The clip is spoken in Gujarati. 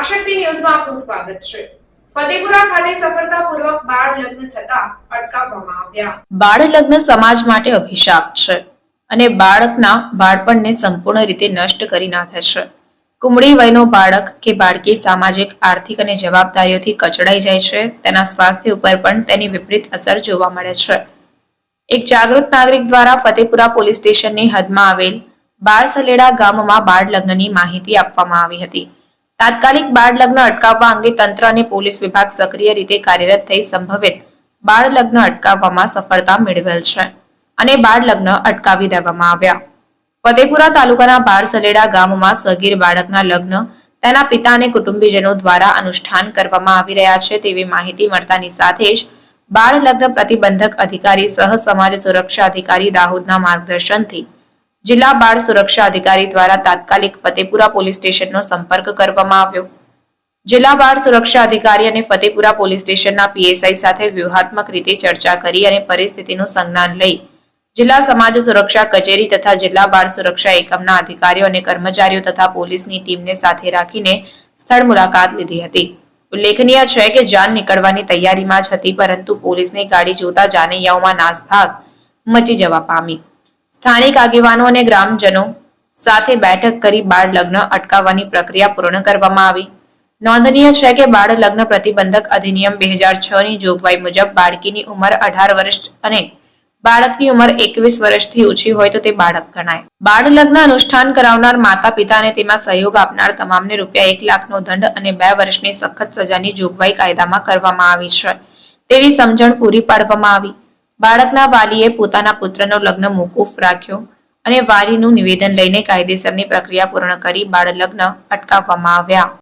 વાકશક્તિ ન્યૂઝમાં આપનું સ્વાગત છે। ફતેપુરા ખાતે સફળતાપૂર્વક બાળ લગ્ન થતા અટકાવવામાં આવ્યા। બાળ લગ્ન સમાજ માટે અભિશાપ છે અને બાળકના બાળપણને સંપૂર્ણ રીતે નષ્ટ કરી નાખે છે। કુમળી વયનો બાળક કે બાળકી સામાજિક, આર્થિક અને જવાબદારીઓથી કચડાઈ જાય છે। તેના સ્વાસ્થ્ય ઉપર પણ તેની વિપરીત અસર જોવા મળે છે। એક જાગૃત નાગરિક દ્વારા ફતેપુરા પોલીસ સ્ટેશનની હદમાં આવેલ બારસલેડા ગામમાં બાળ લગ્નની માહિતી આપવામાં આવી હતી। તાત્કાલિક બાળ લગ્ન અટકાવવા અંગે તંત્ર અને પોલીસ વિભાગ સક્રિય રીતે કાર્યરત થઈ સંભવિત બાળ લગ્ન અટકાવવામાં સફળતા મેળવેલ છે અને બાળ લગ્ન અટકાવી દેવામાં આવ્યા। ફતેપુરા તાલુકાના બારસલેડા ગામમાં સગીર બાળકના લગ્ન તેના પિતા અને કુટુંબીજનો દ્વારા અનુષ્ઠાન કરવામાં આવી રહ્યા છે તેવી માહિતી મળતાની સાથે જ બાળ લગ્ન પ્રતિબંધક અધિકારી સહ સમાજ સુરક્ષા અધિકારી દાહોદના માર્ગદર્શનથી જિલ્લા બાળ સુરક્ષા અધિકારી દ્વારા તાત્કાલિક ફતેપુરા પોલીસ સ્ટેશનનો સંપર્ક કરવામાં આવ્યો। જિલ્લા બાળ સુરક્ષા અધિકારી અને ફતેપુરા પોલીસ સ્ટેશનના પીએસઆઈ સાથે વ્યૂહાત્મક રીતે ચર્ચા કરી અને પરિસ્થિતિનું સંજ્ઞાન લઈ જિલ્લા સમાજ સુરક્ષા કચેરી તથા જિલ્લા બાળ સુરક્ષા એકમના અધિકારીઓ અને કર્મચારીઓ તથા પોલીસની ટીમને સાથે રાખીને સ્થળ મુલાકાત લીધી હતી। ઉલ્લેખનીય છે કે જાન નીકળવાની તૈયારીમાં જ હતી, પરંતુ પોલીસની ગાડી જોતા જાનૈયાઓમાં નાસભાગ મચી જવા પામી। સ્થાનિક આગેવાનો અને ગ્રામજનો સાથે બેઠક કરી બાળ લગ્ન અટકાવવાની પ્રક્રિયા પૂર્ણ કરવામાં આવી। નોંધનીય છે કે બાળ લગ્ન પ્રતિબંધક અધિનિયમ 2006 ની જોગવાઈ મુજબ બાળકીની ઉંમર 18 વર્ષ અને બાળકની ઉંમર 21 વર્ષથી ઓછી હોય તો તે બાળક ગણાય। બાળ લગ્ન અનુષ્ઠાન કરાવનાર માતા પિતા અને તેમાં સહયોગ આપનાર તમામને રૂપિયા 1 લાખનો દંડ અને 2 વર્ષની સખત સજાની જોગવાઈ કાયદામાં કરવામાં આવી છે તેવી સમજણ પૂરી પાડવામાં આવી। બાળકના વાલીએ પોતાના પુત્રનો લગ્ન મોકૂફ રાખ્યો અને વાલીનું નિવેદન લઈને કાયદેસરની પ્રક્રિયા પૂર્ણ કરી બાળ લગ્ન અટકાવવામાં આવ્યા।